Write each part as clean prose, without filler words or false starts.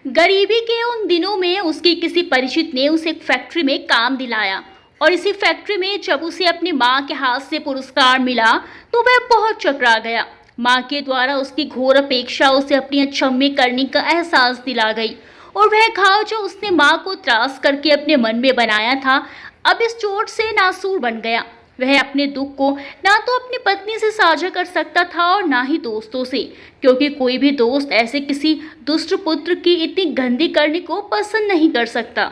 गरीबी के उन दिनों में उसकी किसी परिचित ने उसे एक फैक्ट्री में काम दिलाया और इसी फैक्ट्री में जब उसे अपनी माँ के हाथ से पुरस्कार मिला तो वह बहुत चकरा गया। माँ के द्वारा उसकी घोर अपेक्षा उसे अपनी अचंभे करने का एहसास दिला गई और वह घाव जो उसने माँ को त्रास करके अपने मन में बनाया था अब इस चोट से नासूर बन गया। वह अपने दुख को ना तो अपनी पत्नी से साझा कर सकता था और ना ही दोस्तों से, क्योंकि कोई भी दोस्त ऐसे किसी दुष्ट पुत्र की इतनी गंदी करने को पसंद नहीं कर सकता।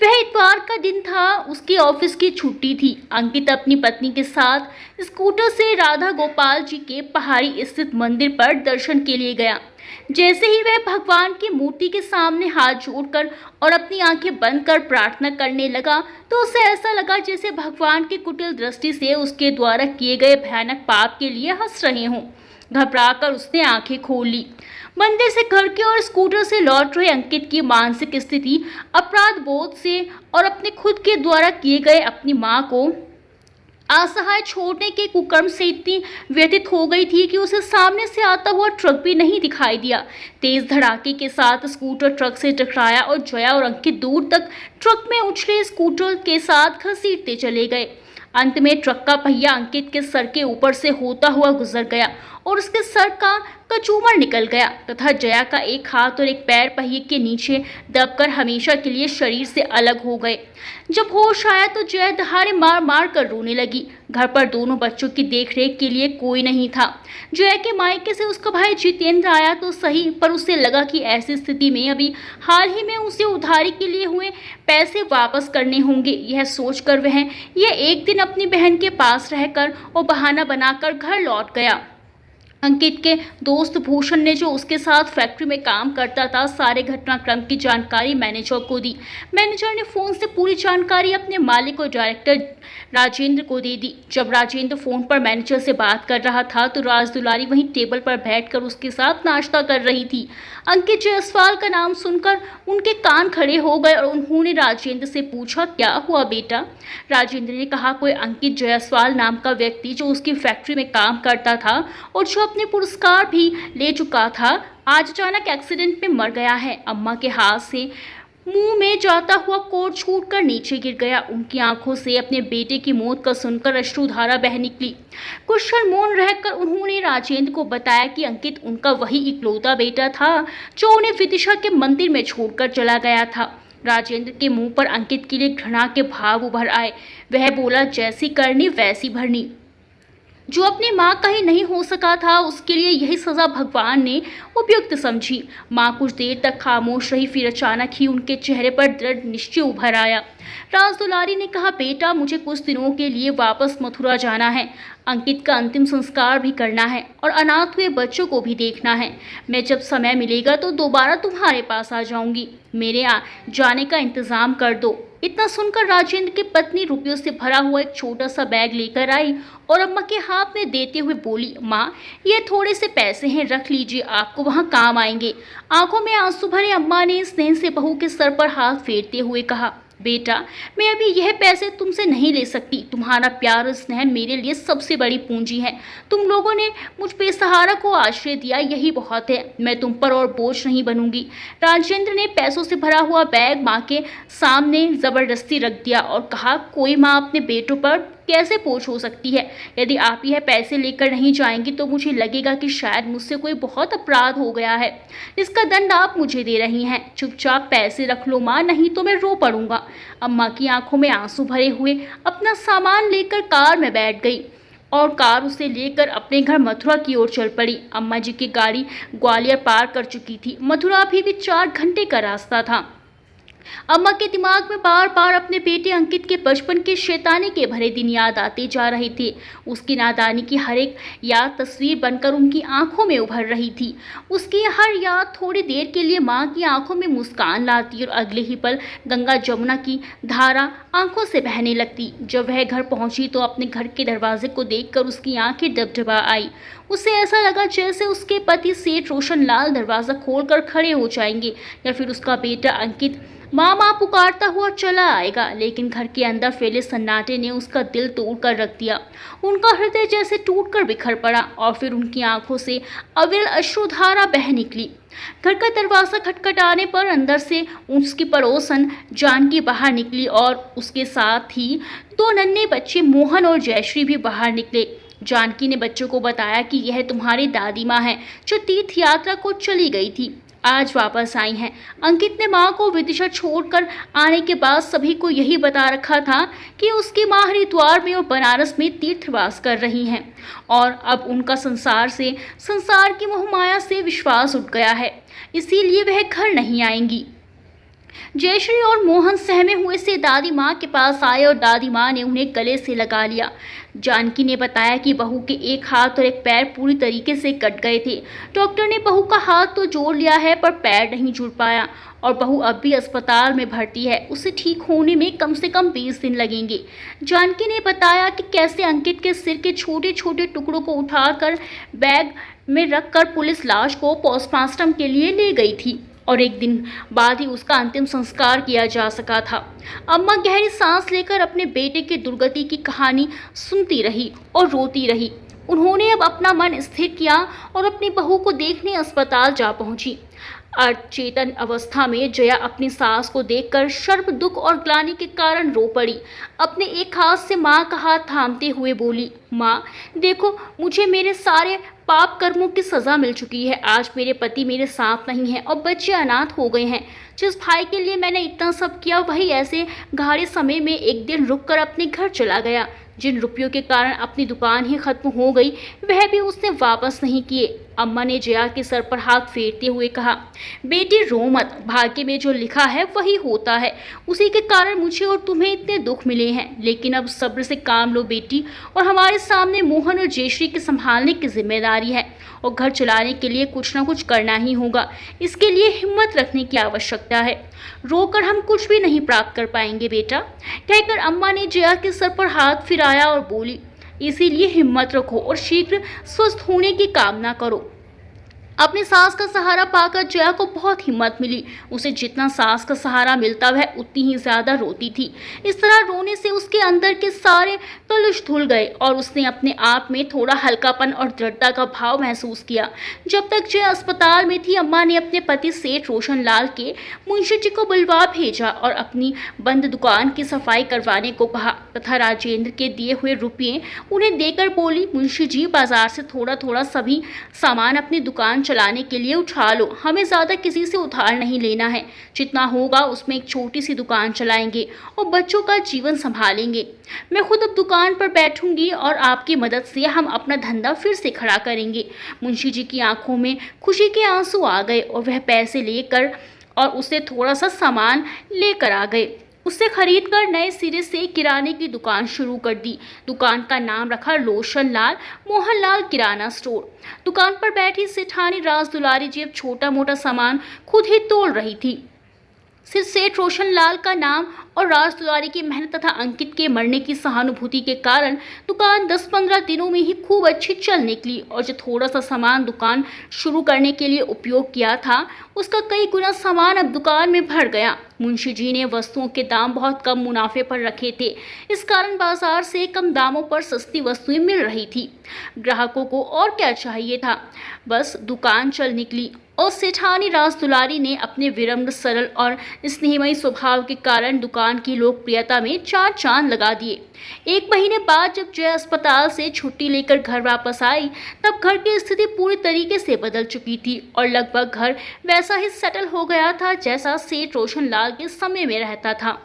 वह इतवार का दिन था, उसकी ऑफिस की छुट्टी थी। अंकित अपनी पत्नी के साथ स्कूटर से राधा गोपाल जी के पहाड़ी स्थित मंदिर पर दर्शन के लिए गया। जैसे ही वह भगवान की मूर्ति के सामने हाथ जोड़कर और अपनी आंखें बंद कर प्रार्थना करने लगा तो उसे ऐसा लगा जैसे भगवान की कुटिल दृष्टि से उसके द्वारा किए गए भयानक पाप के लिए हंस रहे हों। घबराकर उसने आंखें खोल ली। मंदिर से घर की ओर स्कूटर से लौट रहे अंकित की मानसिक स्थिति अपराध बोध से और अपने खुद के द्वारा किए गए अपनी मां को असहाय छोड़ने के कुकर्म से इतनी व्यथित हो गई थी कि उसे सामने से आता हुआ ट्रक भी नहीं दिखाई दिया। तेज धड़ाके के साथ स्कूटर ट्रक से टकराया और जया और अंकित दूर तक ट्रक में उछले स्कूटर के साथ घसीटते चले गए। अंत में ट्रक का पहिया अंकित के सर के ऊपर से होता हुआ गुजर गया और उसके सर का कचूमर निकल गया तथा जया का एक हाथ और एक पैर पहिए के नीचे दबकर हमेशा के लिए शरीर से अलग हो गए। जब होश आया तो जया दहाड़े मार मार कर रोने लगी। घर पर दोनों बच्चों की देखरेख के लिए कोई नहीं था। जया के मायके से उसका भाई जितेंद्र आया तो सही, पर उसे लगा कि ऐसी स्थिति में अभी हाल ही में उसे उधारी के लिए हुए पैसे वापस करने होंगे। यह सोचकर वह एक दिन अपनी बहन के पास रहकर और बहाना बनाकर घर लौट गया। अंकित के दोस्त भूषण ने, जो उसके साथ फैक्ट्री में काम करता था, सारे घटनाक्रम की जानकारी मैनेजर को दी। मैनेजर ने फोन से पूरी जानकारी अपने मालिक और डायरेक्टर राजेंद्र को दे दी। जब राजेंद्र फोन पर मैनेजर से बात कर रहा था तो राज दुलारी वहीं टेबल पर बैठकर उसके साथ नाश्ता कर रही थी। अंकित जायसवाल का नाम सुनकर उनके कान खड़े हो गए और उन्होंने राजेंद्र से पूछा, क्या हुआ बेटा? राजेंद्र ने कहा, कोई अंकित जायसवाल नाम का व्यक्ति जो उसकी फैक्ट्री में काम करता था और जो अपने पुरस्कार भी ले चुका था, आज अचानक एक्सीडेंट में मर गया है। अम्मा के हाथ से मुंह में जाता हुआ कोट छूटकर नीचे गिर गया। उनकी आंखों से अपने बेटे की मौत का सुनकर अश्रुधारा बह निकली। कुछ क्षण मौन रहकर उन्होंने राजेंद्र को बताया कि अंकित उनका वही इकलौता बेटा था जो उन्हें विदिशा के मंदिर में छोड़कर चला गया था। राजेंद्र के मुंह पर अंकित के लिए घृणा के भाव उभर आए। वह बोला, जैसी करनी वैसी भरनी। जो अपनी माँ का ही नहीं हो सका था उसके लिए यही सजा भगवान ने उपयुक्त समझी। माँ कुछ देर तक खामोश रही, फिर अचानक ही उनके चेहरे पर दृढ़ निश्चय उभर आया। राज दुलारी ने कहा, बेटा मुझे कुछ दिनों के लिए वापस मथुरा जाना है। अंकित का अंतिम संस्कार भी करना है और अनाथ हुए बच्चों को भी देखना है। मैं जब समय मिलेगा तो दोबारा तुम्हारे पास आ जाऊंगी। मेरे जाने का इंतजाम कर दो। इतना सुनकर राजेंद्र की पत्नी रुपयों से भरा हुआ एक छोटा सा बैग लेकर आई और अम्मा के हाथ में देते हुए बोली, माँ ये थोड़े से पैसे हैं, रख लीजिए, आपको वहाँ काम आएंगे। आंखों में आंसू भरे अम्मा ने स्नेह से बहू के सर पर हाथ फेरते हुए कहा, बेटा मैं अभी यह पैसे तुमसे नहीं ले सकती। तुम्हारा प्यार और स्नेह मेरे लिए सबसे बड़ी पूंजी है। तुम लोगों ने मुझ बेसहारा को आश्रय दिया, यही बहुत है। मैं तुम पर और बोझ नहीं बनूंगी। राजेंद्र ने पैसों से भरा हुआ बैग माँ के सामने जबरदस्ती रख दिया और कहा, कोई माँ अपने बेटों पर कैसे बोझ हो सकती है? यदि आप यह पैसे लेकर नहीं जाएंगी तो मुझे लगेगा कि शायद मुझसे कोई बहुत अपराध हो गया है। इसका दंड आप मुझे दे रही हैं। चुपचाप पैसे रख लो माँ, नहीं तो मैं रो पड़ूंगा। अम्मा की आंखों में आंसू भरे हुए अपना सामान लेकर कार में बैठ गई और कार उसे लेकर अपने घर मथुरा की ओर चल पड़ी। अम्मा जी की गाड़ी ग्वालियर पार कर चुकी थी। मथुरा अभी भी 4 घंटे का रास्ता था। अम्मा के दिमाग में बार बार अपने बेटे अंकित के बचपन के शैतानी के भरे दिन याद आते जा रहे थे। उसकी नादानी की हर एक याद तस्वीर बनकर उनकी आंखों में उभर रही थी। उसकी हर याद थोड़ी देर के लिए माँ की आंखों में मुस्कान लाती और अगले ही पल गंगा जमुना की धारा आंखों से बहने लगती। जब वह घर पहुंची तो अपने घर के दरवाजे को देखकर उसकी आंखें डबडबा आई। उसे ऐसा लगा जैसे उसके पति सेठ रोशन लाल दरवाजा खोलकर खड़े हो जाएंगे या फिर उसका बेटा अंकित माँ माँ पुकारता हुआ चला आएगा, लेकिन घर के अंदर फैले सन्नाटे ने उसका दिल तोड़ कर रख दिया। उनका हृदय जैसे टूटकर बिखर पड़ा और फिर उनकी आंखों से अविरल अश्रुधारा बह निकली। घर का दरवाजा खटखटाने पर अंदर से उसकी पड़ोसन जानकी बाहर निकली और उसके साथ ही दो नन्हे बच्चे मोहन और जयश्री भी बाहर निकले। जानकी ने बच्चों को बताया कि यह तुम्हारी दादी माँ है जो तीर्थ यात्रा को चली गई थी, आज वापस आई हैं। अंकित ने मां को विदिशा छोड़कर आने के बाद सभी को यही बता रखा था कि उसकी मां हरिद्वार में और बनारस में तीर्थवास कर रही हैं और अब उनका संसार की मोहमाया से विश्वास उठ गया है, इसीलिए वह घर नहीं आएंगी। जयश्री और मोहन सहमे हुए से दादी माँ के पास आए और दादी माँ ने उन्हें गले से लगा लिया। जानकी ने बताया कि बहू के एक हाथ और एक पैर पूरी तरीके से कट गए थे। डॉक्टर ने बहू का हाथ तो जोड़ लिया है पर पैर नहीं जुड़ पाया और बहू अब भी अस्पताल में भर्ती है। उसे ठीक होने में कम से कम 20 दिन लगेंगे। जानकी ने बताया कि कैसे अंकित के सिर के छोटे छोटे टुकड़ों को उठाकर बैग में रखकर पुलिस लाश को पोस्टमार्टम के लिए ले गई थी और एक दिन बाद ही उसका अंतिम संस्कार किया जा सका था। अम्मा गहरी सांस लेकर अपने बेटे की दुर्गति की कहानी सुनती रही और रोती रही। उन्होंने अब अपना मन स्थिर किया और अपनी बहू को देखने अस्पताल जा पहुंची। अचेतन अवस्था में जया अपनी सास को देखकर शर्म, दुख और ग्लानि के कारण रो पड़ी। अपने एक हाथ से माँ का हाथ थामते हुए बोली, माँ देखो, मुझे मेरे सारे पाप कर्मों की सजा मिल चुकी है। आज मेरे पति मेरे साथ नहीं है और बच्चे अनाथ हो गए हैं। जिस भाई के लिए मैंने इतना सब किया वही ऐसे घाड़े समय में एक दिन रुककर अपने घर चला गया। जिन रुपयों के कारण अपनी दुकान ही खत्म हो गई वह भी उसने वापस नहीं किए। अम्मा ने जया के सर पर हाथ फेरते हुए कहा, बेटी रो मत, भाग्य में जो लिखा है वही होता है। उसी के कारण मुझे और तुम्हें इतने दुख मिले हैं, लेकिन अब सब्र से काम लो बेटी। और हमारे सामने मोहन और जयश्री के संभालने की जिम्मेदारी है और घर चलाने के लिए कुछ ना कुछ करना ही होगा। इसके लिए हिम्मत रखने की आवश्यकता है। रोकर हम कुछ भी नहीं प्राप्त कर पाएंगे बेटा। कहकर अम्मा ने जया के सर पर हाथ फिराया और बोली, इसीलिए हिम्मत रखो और शीघ्र स्वस्थ होने की कामना करो। अपनी सास का सहारा पाकर जया को बहुत हिम्मत मिली। उसे जितना सास का सहारा मिलता वह उतनी ही ज्यादा रोती थी। इस तरह रोने से उसके अंदर के सारे कलुष धुल गए और उसने अपने आप में थोड़ा हल्कापन और दृढ़ता का भाव महसूस किया। जब तक जया अस्पताल में थी, अम्मा ने अपने पति सेठ रोशन लाल के मुंशी जी को बुलवा भेजा और अपनी बंद दुकान की सफाई करवाने को कहा तथा राजेंद्र के दिए हुए रुपये उन्हें देकर बोली, मुंशी जी बाजार से थोड़ा थोड़ा सभी सामान अपनी दुकान चलाने के लिए उठा लो। हमें ज्यादा किसी से उधार नहीं लेना है। जितना होगा उसमें एक छोटी सी दुकान चलाएंगे और बच्चों का जीवन संभालेंगे। मैं खुद अब दुकान पर बैठूंगी और आपकी मदद से हम अपना धंधा फिर से खड़ा करेंगे। मुंशी जी की आंखों में खुशी के आंसू आ गए और वह पैसे लेकर और उसे थोड़ा सा सामान लेकर आ गए। उससे खरीदकर नए सिरे से किराने की दुकान शुरू कर दी। दुकान का नाम रखा रोशन लाल मोहनलाल किराना स्टोर। दुकान पर बैठी सेठानी राज दुलारी जी अब छोटा मोटा सामान खुद ही तोड़ रही थी। सिर्फ सेठ रोशन लाल का नाम और राज दुलारी की मेहनत तथा अंकित के मरने की सहानुभूति के कारण दुकान 10-15 दिनों में ही खूब अच्छी चल निकली और जो थोड़ा सा सामान दुकान शुरू करने के लिए उपयोग किया था उसका कई गुना सामान अब दुकान में भर गया। मुंशी जी ने वस्तुओं के दाम बहुत कम मुनाफे पर रखे थे, इस कारण बाजार से कम दामों पर सस्ती वस्तुएं मिल रही थी। ग्राहकों को और क्या चाहिए था, बस दुकान चल निकली और सेठानी राज दुलारी ने अपने विनम्र, सरल और स्नेहमयी स्वभाव के कारण दुकान की लोकप्रियता में 4 चांद लगा दिए। 1 महीने बाद जब जया अस्पताल से छुट्टी लेकर घर वापस आई तब घर की स्थिति पूरी तरीके से बदल चुकी थी और लगभग घर वैसा ही सेटल हो गया था जैसा सेठ रोशन लाल के समय में रहता था।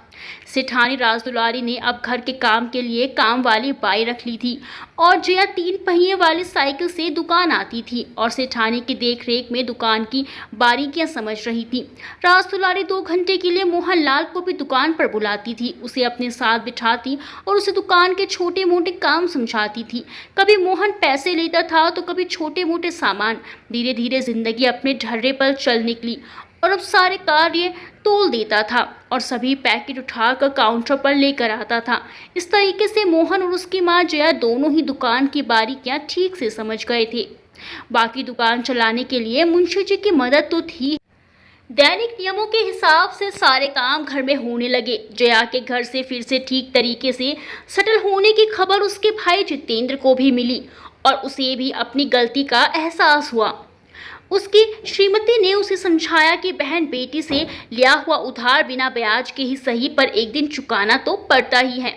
सेठानी राज दुलारी ने अब घर के काम के लिए काम वाली बाई रख ली थी और जया 3 पहिए वाली साइकिल से दुकान आती थी और सेठानी की देखरेख में दुकान की बारीकियां समझ रही थी। राज दुलारी 2 घंटे के लिए मोहनलाल को भी दुकान पर बुलाती थी, उसे अपने साथ बिठाती और उसे दुकान के छोटे मोटे काम समझाती थी। कभी मोहन पैसे लेता था तो कभी छोटे मोटे सामान। धीरे धीरे जिंदगी अपने ढर्रे पर चल निकली और अब सारे कार्य तोल देता था और सभी पैकेट उठाकर काउंटर पर लेकर आता था। इस तरीके से मोहन और उसकी मां जया दोनों ही दुकान की बारीकियां ठीक से समझ गए थे। बाकी दुकान चलाने के लिए मुंशी जी की मदद तो थी, दैनिक नियमों के हिसाब से सारे काम घर में होने लगे। जया के घर से फिर से ठीक तरीके से सेटल होने की खबर उसके भाई जितेंद्र को भी मिली और उसे भी अपनी गलती का एहसास हुआ। उसकी श्रीमती ने उसे समझाया कि बहन बेटी से लिया हुआ उधार बिना ब्याज के ही सही पर एक दिन चुकाना तो पड़ता ही है,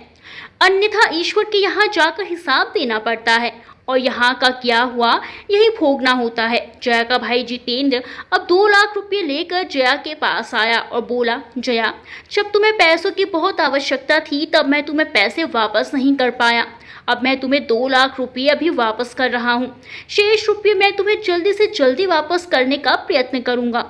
अन्यथा ईश्वर के यहाँ जाकर हिसाब देना पड़ता है और यहाँ का किया हुआ यही भोगना होता है। जया का भाई जितेंद्र अब 2 लाख रुपए लेकर जया के पास आया और बोला, जया, जब तुम्हें पैसों की बहुत आवश्यकता थी तब मैं तुम्हें पैसे वापस नहीं कर पाया। अब मैं तुम्हें 2 लाख रुपये अभी वापस कर रहा हूँ। शेष रुपये मैं तुम्हें जल्दी से जल्दी वापस करने का प्रयत्न करूँगा।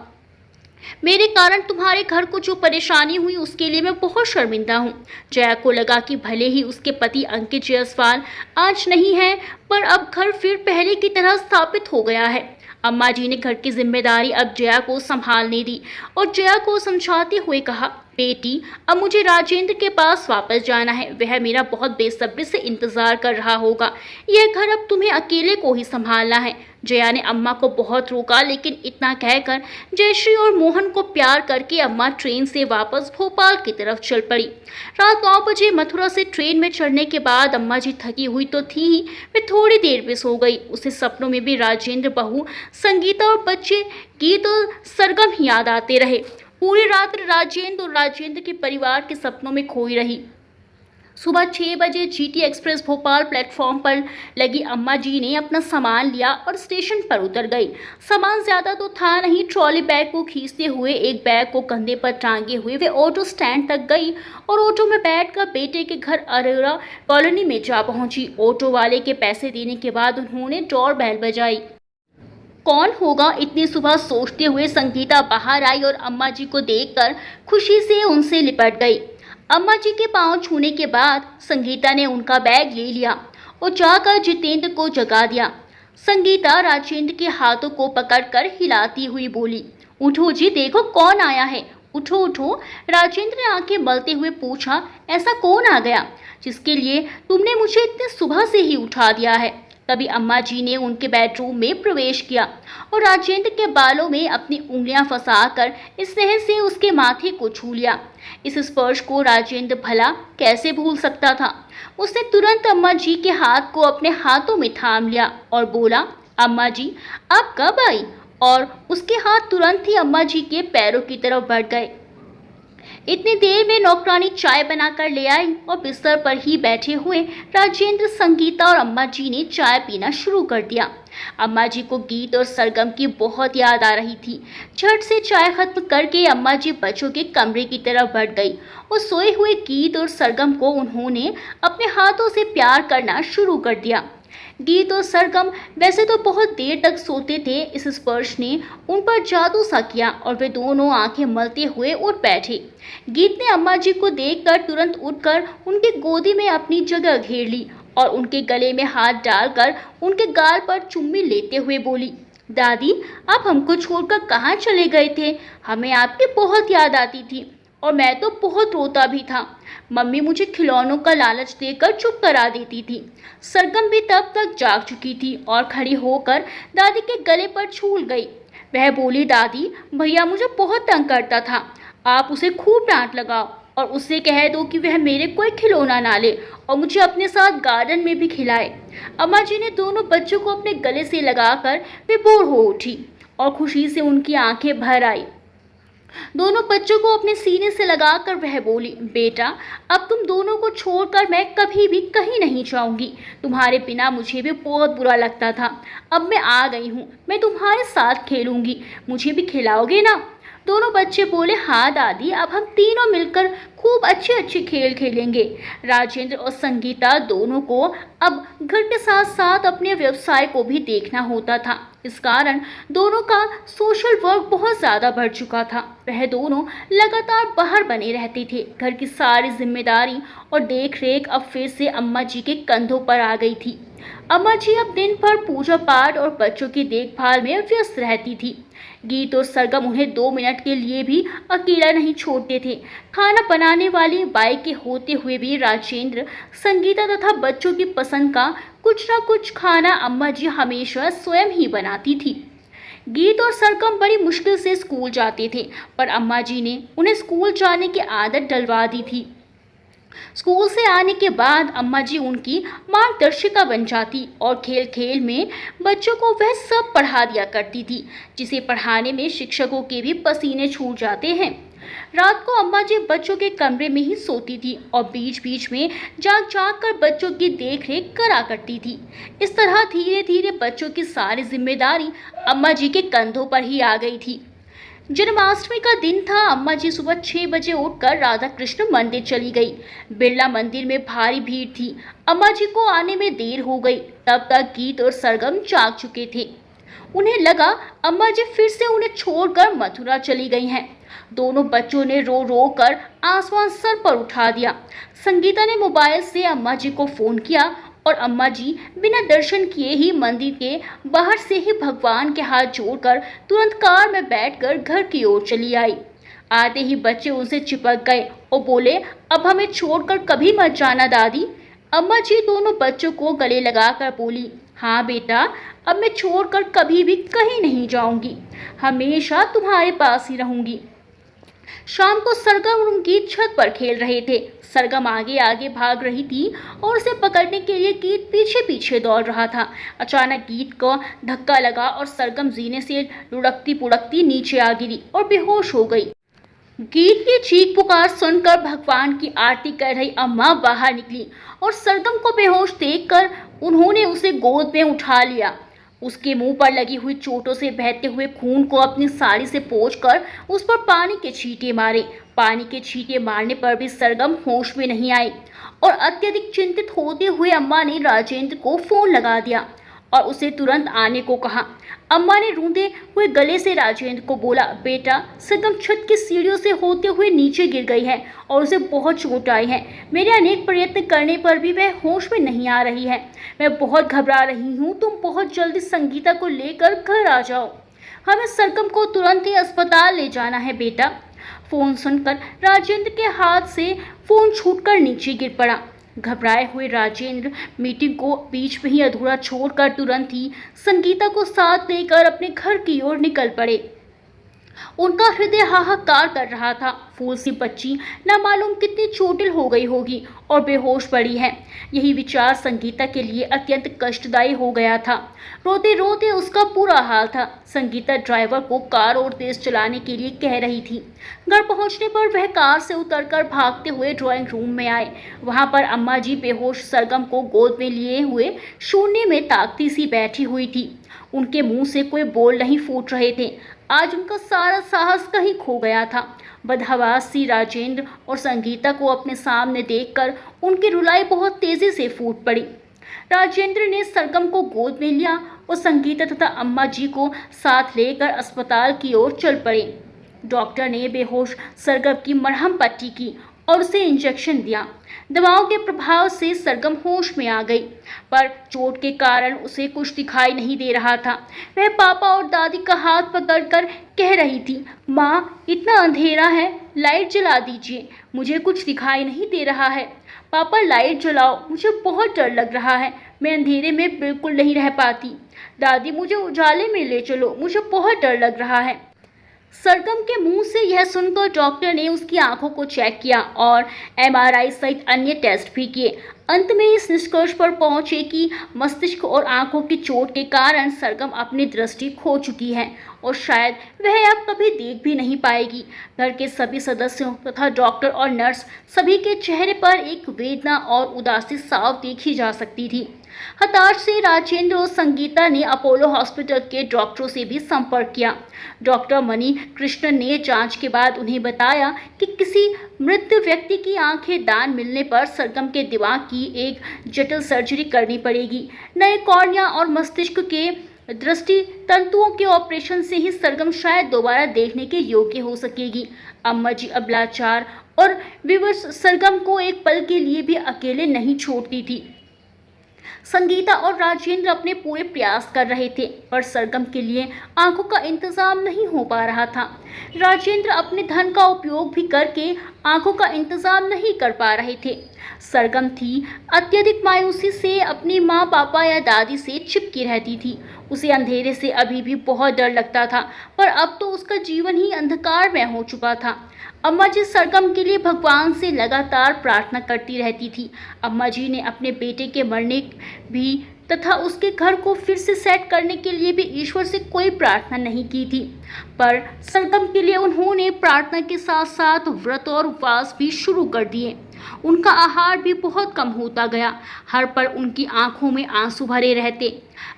मेरे कारण तुम्हारे घर को जो परेशानी हुई उसके लिए मैं बहुत शर्मिंदा हूँ। जया को लगा कि भले ही उसके पति अंकित जायसवाल आज नहीं है, पर अब घर फिर पहले की तरह स्थापित हो गया है। अम्मा जी ने घर की जिम्मेदारी अब जया को संभालने दी और जया को समझाते हुए कहा, बेटी, अब मुझे राजेंद्र के पास वापस जाना है। वह मेरा बहुत बेसब्री से इंतजार कर रहा होगा। यह घर अब तुम्हें अकेले को ही संभालना है। जया ने अम्मा को बहुत रोका, लेकिन इतना कहकर जयश्री और मोहन को प्यार करके अम्मा ट्रेन से वापस भोपाल की तरफ चल पड़ी। रात 9 बजे मथुरा से ट्रेन में चढ़ने के बाद अम्मा जी थकी हुई तो थी ही, वे थोड़ी देर में सो गई। उसे सपनों में भी राजेंद्र, बहू संगीता और बच्चे गीत और सरगम ही याद आते रहे। पूरी रात राजेंद्र और राजेंद्र के परिवार के सपनों में खोई रही। सुबह 6 बजे जीटी एक्सप्रेस भोपाल प्लेटफॉर्म पर लगी अम्मा जी ने अपना सामान लिया और स्टेशन पर उतर गई। सामान ज्यादा तो था नहीं। ट्रॉली बैग को खींचते हुए एक बैग को कंधे पर टांगे हुए वे ऑटो स्टैंड तक गई और ऑटो में बैठकर बेटे के घर अरोरा कॉलोनी में जा पहुंची। ऑटो वाले के पैसे देने के बाद उन्होंने डोर बेल बजाई। कौन होगा, इतनी सुबह सोचते हुए संगीता बाहर आई और अम्मा जी को देखकर खुशी से उनसे लिपट गई। अम्मा जी के पांव छूने के बाद संगीता ने उनका बैग ले लिया और जाकर जितेंद्र को जगा दिया। संगीता राजेंद्र के हाथों को पकड़कर हिलाती हुई बोली, उठो जी, देखो कौन आया है, उठो उठो। राजेंद्र ने आंखें मलते हुए पूछा, ऐसा कौन आ गया जिसके लिए तुमने मुझे इतने सुबह से ही उठा दिया है। तभी अम्मा जी ने उनके बेडरूम में प्रवेश किया और राजेंद्र के बालों में अपनी उंगलियां फंसाकर स्नेह से उसके माथे को छू लिया। इस स्पर्श को राजेंद्र भला कैसे भूल सकता था। उसने तुरंत अम्मा जी के हाथ को अपने हाथों में थाम लिया और बोला, अम्मा जी, आप कब आई? और उसके हाथ तुरंत ही अम्मा जी के पैरों की तरफ बढ़ गए। इतनी देर में नौकरानी चाय बनाकर ले आई और बिस्तर पर ही बैठे हुए राजेंद्र, संगीता और अम्मा जी ने चाय पीना शुरू कर दिया। अम्मा जी को गीत और सरगम की बहुत याद आ रही थी। झट से चाय खत्म करके अम्मा जी बच्चों के कमरे की तरफ बढ़ गई और सोए हुए गीत और सरगम को उन्होंने अपने हाथों से प्यार करना शुरू कर दिया। गीत और सरगम वैसे तो बहुत देर तक सोते थे। इस स्पर्श ने उन पर जादू सा किया और वे दोनों आंखें मलते हुए उठ बैठे। गीत ने अम्मा जी को देखकर तुरंत उठकर उनकी गोदी में अपनी जगह घेर ली और उनके गले में हाथ डालकर उनके गाल पर चुम्मी लेते हुए बोली, दादी, आप हमको छोड़कर कहाँ चले गए थे? हमें आपकी बहुत याद आती थी और मैं तो बहुत रोता भी था। मम्मी मुझे खिलौनों का लालच देकर चुप करा देती थी। सरगम भी तब तक जाग चुकी थी और खड़ी होकर दादी के गले पर झूल गई। वह बोली, दादी, भैया मुझे बहुत तंग करता था। आप उसे खूब डांट लगाओ और उससे कह दो कि वह मेरे कोई खिलौना ना ले और मुझे अपने साथ गार्डन में भी खिलाए। अम्मा जी ने दोनों बच्चों को अपने गले से लगाकर विभोर हो उठी और खुशी से उनकी आंखें भर आई। दोनों बच्चों को अपने सीने से लगाकर वह बोली, बेटा, अब तुम दोनों को छोड़कर मैं कभी भी कहीं नहीं जाऊंगी। तुम्हारे बिना मुझे भी बहुत बुरा लगता था। अब मैं आ गई हूँ, मैं तुम्हारे साथ खेलूंगी। मुझे भी खिलाओगे ना? दोनों बच्चे बोले, हाँ दादी, अब हम तीनों मिलकर खूब अच्छे अच्छे खेल खेलेंगे। राजेंद्र और संगीता दोनों को अब घर के साथ साथ अपने व्यवसाय को भी देखना होता था। इस कारण दोनों का सोशल वर्क बहुत ज़्यादा बढ़ चुका था। वह दोनों लगातार बाहर बने रहते थे। घर की सारी जिम्मेदारी और देख रेख अब फिर से अम्मा जी के कंधों पर आ गई थी। अम्मा जी अब दिन भर पूजा पाठ और बच्चों की देखभाल में व्यस्त रहती थी। गीत और सरगम उन्हें 2 मिनट के लिए भी अकेला नहीं छोड़ते थे। खाना बनाने वाली बाई के होते हुए भी राजेंद्र, संगीता तथा बच्चों की पसंद का कुछ ना कुछ खाना अम्मा जी हमेशा स्वयं ही बनाती थी। गीत और सरगम बड़ी मुश्किल से स्कूल जाते थे, पर अम्मा जी ने उन्हें स्कूल जाने की आदत डलवा दी थी। स्कूल से आने के बाद अम्मा जी उनकी मार्गदर्शिका बन जाती और खेल खेल में बच्चों को वह सब पढ़ा दिया करती थी जिसे पढ़ाने में शिक्षकों के भी पसीने छूट जाते हैं। रात को अम्मा जी बच्चों के कमरे में ही सोती थी और बीच बीच में जाग जाग कर बच्चों की देख रेख करा करती थी। इस तरह धीरे धीरे बच्चों की सारी जिम्मेदारी अम्मा जी के कंधों पर ही आ गई थी। जन्माष्टमी का दिन था। अम्मा जी सुबह 6 बजे उठकर राधा कृष्ण मंदिर चली गई। बिरला मंदिर में भारी भीड़ थी। अम्मा जी को आने में देर हो गई। तब तक गीत और सरगम जाग चुके थे। उन्हें लगा अम्मा जी फिर से उन्हें छोड़कर मथुरा चली गई हैं। दोनों बच्चों ने रो रो कर आसमान सर पर उठा दिया। संगीता ने मोबाइल से अम्मा जी को फोन किया और अम्मा जी बिना दर्शन किए ही मंदिर के बाहर से ही भगवान के हाथ जोड़कर तुरंत कार में बैठकर घर की ओर चली आई। आते ही बच्चे उनसे चिपक गए और बोले, अब हमें छोड़कर कभी मत जाना दादी। अम्मा जी दोनों बच्चों को गले लगाकर बोली, हाँ बेटा, अब मैं छोड़कर कभी भी कहीं नहीं जाऊंगी, हमेशा तुम्हारे पास ही रहूंगी। शाम को सरगम उनकी छत पर खेल रहे थे। सरगम आगे आगे भाग रही थी और उसे पकड़ने के लिए गीत पीछे पीछे दौड़ रहा था। अचानक गीत को धक्का लगा और सरगम जीने से लुढ़कती पुढ़कती नीचे आ गिरी और बेहोश हो गई। गीत की चीख पुकार सुनकर भगवान की आरती कर रही अम्मा बाहर निकली और सरगम को बेहोश देखकर उन्होंने उसे गोद में उठा लिया। उसके मुंह पर लगी हुई चोटों से बहते हुए खून को अपनी साड़ी से पोंछकर उस पर पानी के छींटे मारे। पानी के छींटे मारने पर भी सरगम होश में नहीं आई और अत्यधिक चिंतित होते हुए अम्मा ने राजेंद्र को फोन लगा दिया और उसे तुरंत आने को कहा। अम्मा ने रूंधे हुए गले से राजेंद्र को बोला, बेटा, सरगम छत की सीढ़ियों से होते हुए नीचे गिर गई है और उसे बहुत चोट आई है। मेरे अनेक प्रयत्न करने पर भी वह होश में नहीं आ रही है। मैं बहुत घबरा रही हूँ। तुम बहुत जल्दी संगीता को लेकर घर आ जाओ। हमें सरगम को तुरंत ही अस्पताल ले जाना है बेटा। फोन सुनकर राजेंद्र के हाथ से फोन छूटकर नीचे गिर पड़ा। घबराए हुए राजेंद्र मीटिंग को बीच में ही अधूरा छोड़कर तुरंत ही संगीता को साथ लेकर अपने घर की ओर निकल पड़े। उनका हृदय हाहाकार कर रहा था। फूल सी बच्ची न मालूम कितनी चोटिल हो गई होगी और बेहोश पड़ी है। यही विचार संगीता के लिए अत्यंत कष्टदायी हो गया था। रोते रोते उसका पूरा हाल था। संगीता ड्राइवर को कार और तेज चलाने के लिए कह रही थी। घर पहुंचने पर वह कार से उतरकर भागते हुए ड्राइंग रूम में आए। वहां पर अम्मा जी बेहोश सरगम को गोद में लिए हुए शून्य में ताकती सी बैठी हुई थी। उनके मुंह से कोई बोल नहीं फूट रहे थे। आज उनका सारा साहस कहीं खो गया था। बदहवास सी राजेंद्र और संगीता को अपने सामने देखकर उनकी रुलाई बहुत तेजी से फूट पड़ी। राजेंद्र ने सरगम को गोद में लिया और संगीता तथा अम्मा जी को साथ लेकर अस्पताल की ओर चल पड़े। डॉक्टर ने बेहोश सरगम की मरहम पट्टी की और उसे इंजेक्शन दिया। दवाओं के प्रभाव से सरगम होश में आ गई, पर चोट के कारण उसे कुछ दिखाई नहीं दे रहा था। वह पापा और दादी का हाथ पकड़कर कह रही थी, माँ, इतना अंधेरा है, लाइट जला दीजिए, मुझे कुछ दिखाई नहीं दे रहा है। पापा, लाइट जलाओ, मुझे बहुत डर लग रहा है, मैं अंधेरे में बिल्कुल नहीं रह पाती। दादी, मुझे उजाले में ले चलो, मुझे बहुत डर लग रहा है। सरगम के मुंह से यह सुनकर डॉक्टर ने उसकी आंखों को चेक किया और एमआरआई सहित अन्य टेस्ट भी किए। अंत में इस निष्कर्ष पर पहुंचे कि मस्तिष्क और आंखों की चोट के कारण सरगम अपनी दृष्टि खो चुकी है और शायद वह अब कभी देख भी नहीं पाएगी। घर के सभी सदस्यों तथा डॉक्टर और नर्स सभी के चेहरे पर एक वेदना और उदासी साफ देखी जा सकती थी। हताश से राजेंद्र और संगीता ने अपोलो हॉस्पिटल के डॉक्टरों से भी संपर्क किया। डॉक्टर मणि कृष्णन ने जांच के बाद उन्हें बताया कि किसी मृत व्यक्ति की आंखें दान मिलने पर सरगम के दिमाग की एक जटिल सर्जरी करनी पड़ेगी। नए कॉर्निया और मस्तिष्क के दृष्टि तंतुओं के ऑपरेशन से ही सरगम शायद दोबारा देखने के योग्य हो सकेगी। अम्मा जी अब लाचार और विवश सरगम को एक पल के लिए भी अकेले नहीं छोड़ती थी। संगीता और राजेंद्र अपने पूरे प्रयास कर रहे थे, पर सरगम के लिए आंखों का इंतजाम नहीं हो पा रहा था। राजेंद्र अपने धन का उपयोग भी करके आंखों का इंतजाम नहीं कर पा रहे थे। सरगम थी अत्यधिक मायूसी से अपनी माँ, पापा या दादी से चिपकी रहती थी। उसे अंधेरे से अभी भी बहुत डर लगता था, पर अब तो उसका जीवन ही अंधकार में हो चुका था। अम्मा जी सरगम के लिए भगवान से लगातार प्रार्थना करती रहती थी। अम्मा जी ने अपने बेटे के मरने भी तथा उसके घर को फिर से सेट करने के लिए भी ईश्वर से कोई प्रार्थना नहीं की थी, पर सरगम के लिए उन्होंने प्रार्थना के साथ साथ व्रत और उपवास भी शुरू कर दिए। उनका आहार भी बहुत कम होता गया। हर पल उनकी आंखों में आंसू भरे रहते।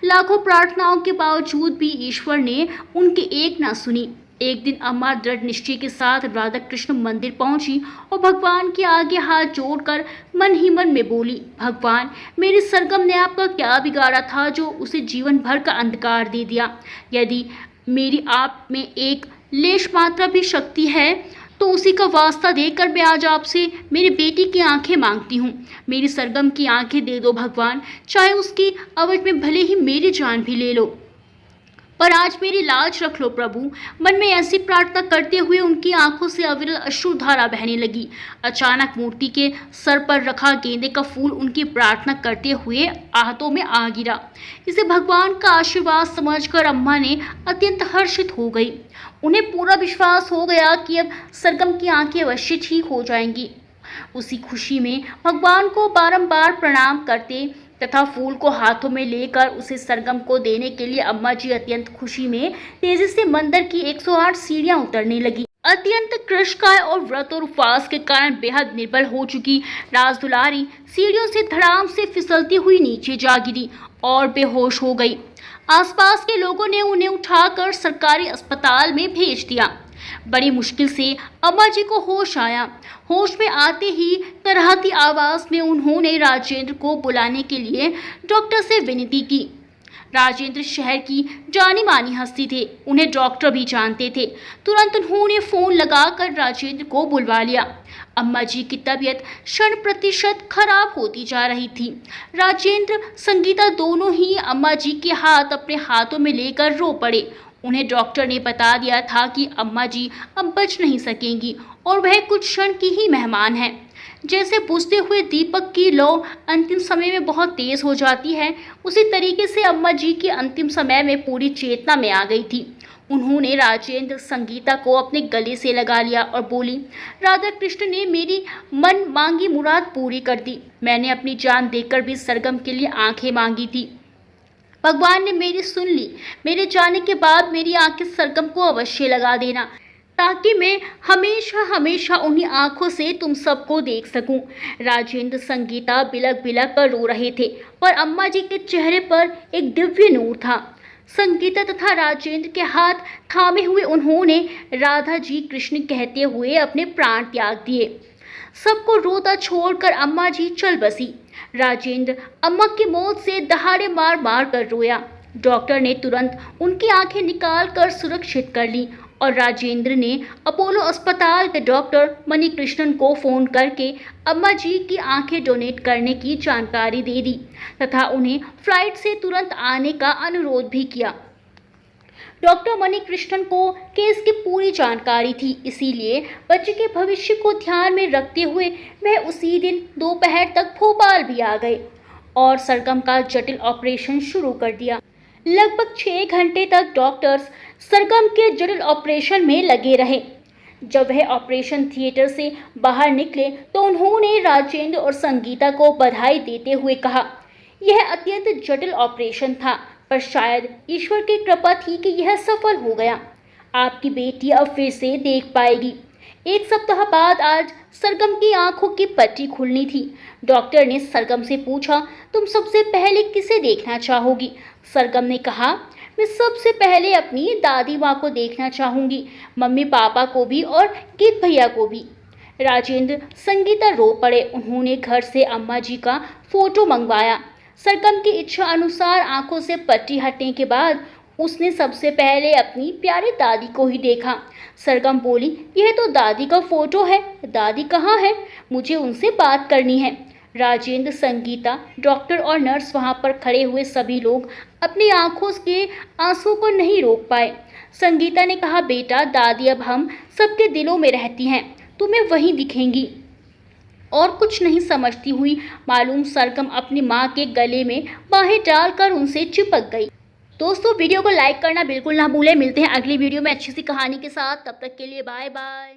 लाखों प्रार्थनाओं के बावजूद भी ईश्वर ने उनकी एक ना सुनी। एक दिन अम्मा दृढ़ निश्चय के साथ राधा कृष्ण मंदिर पहुंची और भगवान के आगे हाथ जोड़कर मन ही मन में बोली, भगवान, मेरी सरगम ने आपका क्या बिगाड़ा था जो उसे जीवन भर का अंधकार दे दिया। यदि मेरी आप में एक लेश मात्रा भी शक्ति है तो उसी का वास्ता देकर मैं आज आपसे मेरी बेटी की आंखें मांगती हूँ। मेरी सरगम की आंखें दे दो भगवान, चाहे उसकी अवध में भले ही मेरी जान भी ले लो, पर आज मेरी लाज रख लो प्रभु। मन में ऐसी प्रार्थना करते हुए उनकी आंखों से अविरल अश्रुधारा बहने लगी। अचानक मूर्ति के सर पर रखा गेंदे का फूल उनकी प्रार्थना करते हुए आहतों में आ गिरा। इसे भगवान का आशीर्वाद समझकर अम्मा ने अत्यंत हर्षित हो गई। उन्हें पूरा विश्वास हो गया कि अब सरगम की आंखें अवश्य ठीक हो जाएंगी। उसी खुशी में भगवान को बारंबार प्रणाम करते तथा फूल को हाथों में लेकर उसे सरगम को देने के लिए अम्मा जी अत्यंत खुशी में तेजी से मंदिर की 108 सीढ़ियां उतरने लगी। अत्यंत कृशकाय और व्रत और उपवास के कारण बेहद निर्बल हो चुकी राजदुलारी सीढ़ियों से धड़ाम से फिसलती हुई नीचे जा गिरी और बेहोश हो गई। आसपास के लोगों ने उन्हें उठाकर सरकारी अस्पताल में भेज दिया। बड़ी मुश्किल से अम्मा जी को होश आया। होश में आते ही कराहती आवाज में उन्होंने राजेंद्र को बुलाने के लिए डॉक्टर से विनती की। राजेंद्र शहर की जानी मानी हस्ती थे, उन्हें डॉक्टर भी जानते थे। तुरंत उन्होंने फोन लगाकर राजेंद्र को बुलवा लिया। अम्मा जी की तबीयत शत प्रतिशत खराब होती जा रही थी। राजेंद्र, संगीता दोनों ही अम्मा जी के हाथ अपने हाथों में लेकर रो पड़े। उन्हें डॉक्टर ने बता दिया था कि अम्मा जी अब बच नहीं सकेंगी और वह कुछ क्षण की ही मेहमान है। जैसे बुझते हुए दीपक की लौ अंतिम समय में बहुत तेज हो जाती है, उसी तरीके से अम्मा जी की अंतिम समय में पूरी चेतना में आ गई थी। उन्होंने राजेंद्र संगीता को अपने गले से लगा लिया और बोली, राधा कृष्ण ने मेरी मन मांगी मुराद पूरी कर दी। मैंने अपनी जान देकर भी सरगम के लिए आंखें मांगी थी। भगवान ने मेरी सुन ली। मेरे जाने के बाद मेरी आंखें सरगम को अवश्य लगा देना, ताकि मैं हमेशा हमेशा उन्हीं आंखों से तुम सबको देख सकूं। राजेंद्र, संगीता बिलक बिलक कर रो रहे थे, पर अम्मा जी के चेहरे पर एक दिव्य नूर था। संगीता तथा राजेंद्र के हाथ थामे हुए उन्होंने राधा जी कृष्ण कहते हुए अपने प्राण त्याग दिए। सबको रोता छोड़कर अम्मा जी चल बसी। राजेंद्र अम्मा की मौत से दहाड़े मार मार कर रोया। डॉक्टर ने तुरंत उनकी आंखें निकाल कर सुरक्षित कर ली और राजेंद्र ने अपोलो अस्पताल के डॉक्टर मणिकृष्णन को फोन करके अम्मा जी की आंखें डोनेट करने की जानकारी दे दी तथा उन्हें फ्लाइट से तुरंत आने का अनुरोध भी किया। डॉक्टर मणिकृष्णन को केस की पूरी जानकारी थी, इसीलिए बच्चे के भविष्य को ध्यान में रखते हुए वह उसी दिन दोपहर तक भोपाल भी आ गए और सरगम का जटिल ऑपरेशन शुरू कर दिया। लगभग 6 घंटे तक डॉक्टर्स सरगम के जटिल ऑपरेशन में लगे रहे। जब वह ऑपरेशन थिएटर से बाहर निकले तो उन्होंने राजेंद्र और संगीता को बधाई देते हुए कहा, यह अत्यंत जटिल ऑपरेशन था, पर शायद ईश्वर की कृपा थी कि यह सफल हो गया। आपकी बेटी अब फिर से देख पाएगी। 1 सप्ताह बाद आज सरगम की आंखों की पट्टी खुलनी थी। डॉक्टर ने सरगम से पूछा, तुम सबसे पहले किसे देखना चाहोगी? सरगम ने कहा, मैं सबसे पहले अपनी दादी माँ को देखना चाहूँगी, मम्मी पापा को भी और गीत भैया को भी। राजेंद्र, संगीता रो पड़े। उन्होंने घर से अम्मा जी का फोटो मंगवाया। सरगम की इच्छा अनुसार आंखों से पट्टी हटने के बाद उसने सबसे पहले अपनी प्यारी दादी को ही देखा। सरगम बोली, यह तो दादी का फोटो है, दादी कहाँ है? मुझे उनसे बात करनी है। राजेंद्र, संगीता, डॉक्टर और नर्स, वहां पर खड़े हुए सभी लोग अपनी आंखों के आंसू को नहीं रोक पाए। संगीता ने कहा, बेटा, दादी अब हम सबके दिलों में रहती हैं, तुम्हें वहीं दिखेंगी। और कुछ नहीं समझती हुई मालूम सरगम अपनी माँ के गले में बाहें डालकर उनसे चिपक गई। दोस्तों, वीडियो को लाइक करना बिल्कुल ना भूलें। मिलते हैं अगली वीडियो में अच्छी सी कहानी के साथ। तब तक के लिए बाय बाय।